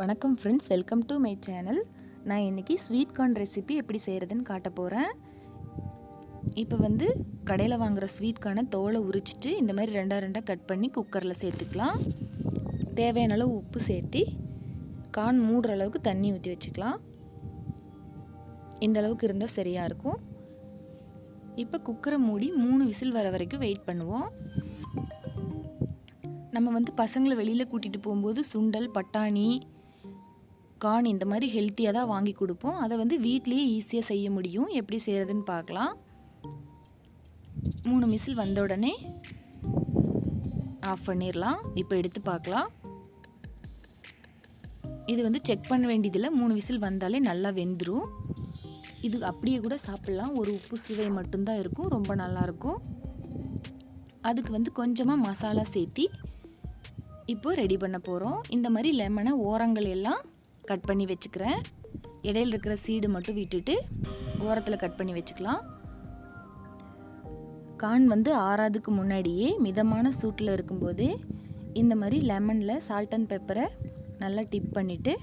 வணக்கம் friends, welcome to my channel. நான் இன்றைக்கி ஸ்வீட் கார்ன் ரெசிபி எப்படி செய்கிறதுன்னு காட்ட போகிறேன். இப்போ கடையில் வாங்குகிற ஸ்வீட் கார்னை தோலை உரிச்சிட்டு இந்த மாதிரி ரெண்டாக கட் பண்ணி குக்கரில் சேர்த்துக்கலாம். தேவையான அளவு உப்பு சேர்த்து கார்ன் மூடுற அளவுக்கு தண்ணி ஊற்றி வச்சுக்கலாம். இந்த அளவுக்கு இருந்தால் சரியாக இருக்கும். இப்போ குக்கரை மூடி 3 விசில் வர வரைக்கும் வெயிட் பண்ணுவோம். நம்ம பசங்களை வெளியில் கூட்டிகிட்டு போகும்போது சுண்டல், பட்டாணி, கார்ன் இந்த மாதிரி ஹெல்த்தியாக தான் வாங்கி கொடுப்போம். அதை வீட்லேயே ஈஸியாக செய்ய முடியும். எப்படி செய்கிறதுன்னு பார்க்கலாம். 3 விசில் வந்த உடனே ஆஃப் பண்ணிடலாம். இப்போ எடுத்து பார்க்கலாம். இது செக் பண்ண வேண்டியதில்லை. 3 விசில் வந்தாலே நல்லா வெந்துடும். இது அப்படியே கூட சாப்பிட்லாம். ஒரு உப்பு சுவை மட்டும்தான் இருக்கும். ரொம்ப நல்லாயிருக்கும். அதுக்கு கொஞ்சமாக மசாலா சேர்த்தி இப்போ ரெடி பண்ண போகிறோம். இந்த மாதிரி லெமனை ஓரங்கள் எல்லாம் கட் பண்ணி வச்சுக்கிறேன். இடையில் இருக்கிற சீடு மட்டும் விட்டுட்டு ஓரத்தில் கட் பண்ணி வச்சுக்கலாம். கார்ன் ஆறாதுக்கு முன்னாடியே மிதமான சூட்டில் இருக்கும்போதே இந்த மாதிரி லெமனில் சால்ட் அண்ட் பெப்பரை நல்லா டிப் பண்ணிவிட்டு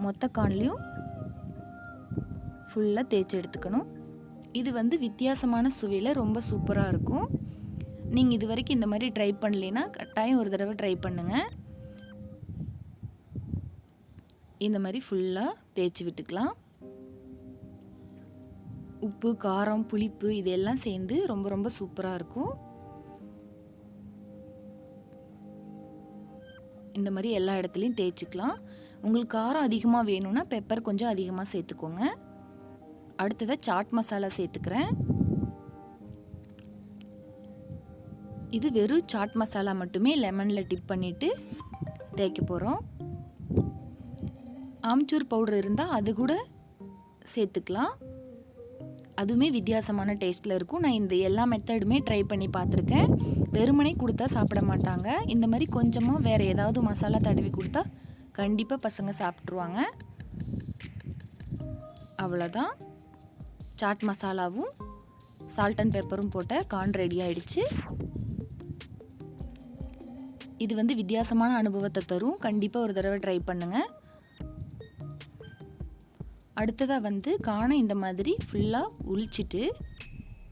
மொத்த கார்ன்லேயும் ஃபுல்லாக தேய்ச்சி எடுத்துக்கணும். இது வித்தியாசமான சுவையில் ரொம்ப சூப்பராக இருக்கும். நீங்கள் இது வரைக்கும் இந்த மாதிரி ட்ரை பண்ணலைன்னா கட்டாயம் ஒரு தடவை ட்ரை பண்ணுங்கள். இந்த மாதிரி ஃபுல்லாக தேய்ச்சி விட்டுக்கலாம். உப்பு, காரம், புளிப்பு இதெல்லாம் சேர்ந்து ரொம்ப சூப்பராக இருக்கும். இந்த மாதிரி எல்லா இடத்துலையும் தேய்ச்சிக்கலாம். உங்களுக்கு காரம் அதிகமாக வேணும்னா பெப்பர் கொஞ்சம் அதிகமாக சேர்த்துக்கோங்க. அடுத்ததாக சாட் மசாலா சேர்த்துக்கிறேன். இது வெறும் சாட் மசாலா மட்டுமே லெமனில் டிப் பண்ணிவிட்டு தேய்க்க போகிறோம். ஆம்ச்சூர் பவுடர் இருந்தால் அது கூட சேர்த்துக்கலாம். அதுவுமே வித்தியாசமான டேஸ்ட்டில் இருக்கும். நான் இந்த எல்லா மெத்தடுமே ட்ரை பண்ணி பார்த்துருக்கேன். வெறுமனே கொடுத்தா சாப்பிட மாட்டாங்க. இந்த மாதிரி கொஞ்சமாக வேறு ஏதாவது மசாலா தடவி கொடுத்தா கண்டிப்பாக பசங்க சாப்பிட்ருவாங்க. அவ்வளோதான். சாட் மசாலாவும் சால்ட் அண்ட் பெப்பரும் போட்ட கார்ன் ரெடி ஆகிடுச்சு. இது வித்தியாசமான அனுபவத்தை தரும். கண்டிப்பாக ஒரு தடவை ட்ரை பண்ணுங்கள். அடுத்ததாக கார்னை இந்த மாதிரி ஃபுல்லாக உளிச்சிட்டு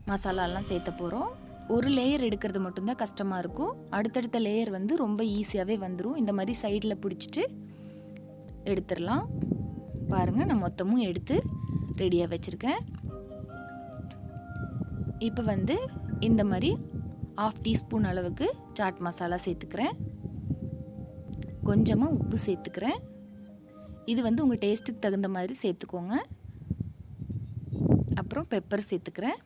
மசாலாலாம் சேர்த்த போகிறோம். ஒரு லேயர் எடுக்கிறது மட்டும்தான் கஷ்டமாக இருக்கும். அடுத்தடுத்த லேயர் ரொம்ப ஈஸியாகவே வந்துடும். இந்த மாதிரி சைடில் பிடிச்சிட்டு எடுத்துடலாம். பாருங்கள், நான் மொத்தமும் எடுத்து ரெடியாக வச்சுருக்கேன். இப்போ இந்த மாதிரி 1/2 டீஸ்பூன் அளவுக்கு சாட் மசாலா சேர்த்துக்கிறேன். கொஞ்சமாக உப்பு சேர்த்துக்கிறேன். இது உங்கள் டேஸ்ட்டுக்கு தகுந்த மாதிரி சேர்த்துக்கோங்க. அப்புறம் பெப்பர் சேர்த்துக்கிறேன்.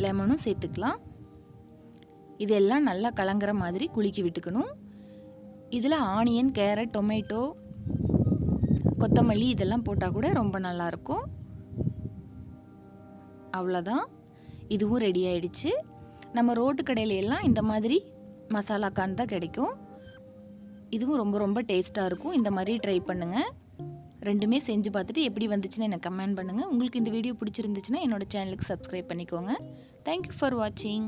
லெமனும் சேர்த்துக்கலாம். இதெல்லாம் நல்லா கலங்குற மாதிரி குலுக்கி விட்டுக்கணும். இதில் ஆனியன், கேரட், டொமேட்டோ, கொத்தமல்லி இதெல்லாம் போட்டால் கூட ரொம்ப நல்லாயிருக்கும். அவ்வளோதான். இதுவும் ரெடி ஆகிடுச்சு. நம்ம ரோட்டு கடையில எல்லாம் இந்த மாதிரி மசாலா கார்ன் தான் கிடைக்கும். இதுவும் ரொம்ப டேஸ்ட்டாக இருக்கும். இந்த மாதிரி ட்ரை பண்ணுங்கள். ரெண்டுமே செஞ்சு பார்த்துட்டு எப்படி வந்துச்சுன்னு எனக்கு கமெண்ட் பண்ணுங்கள். உங்களுக்கு இந்த வீடியோ பிடிச்சிருந்துச்சுன்னா என்னோடய சேனலுக்கு சப்ஸ்கிரைப் பண்ணிக்கோங்க. தேங்க்யூ ஃபார் வாட்சிங்.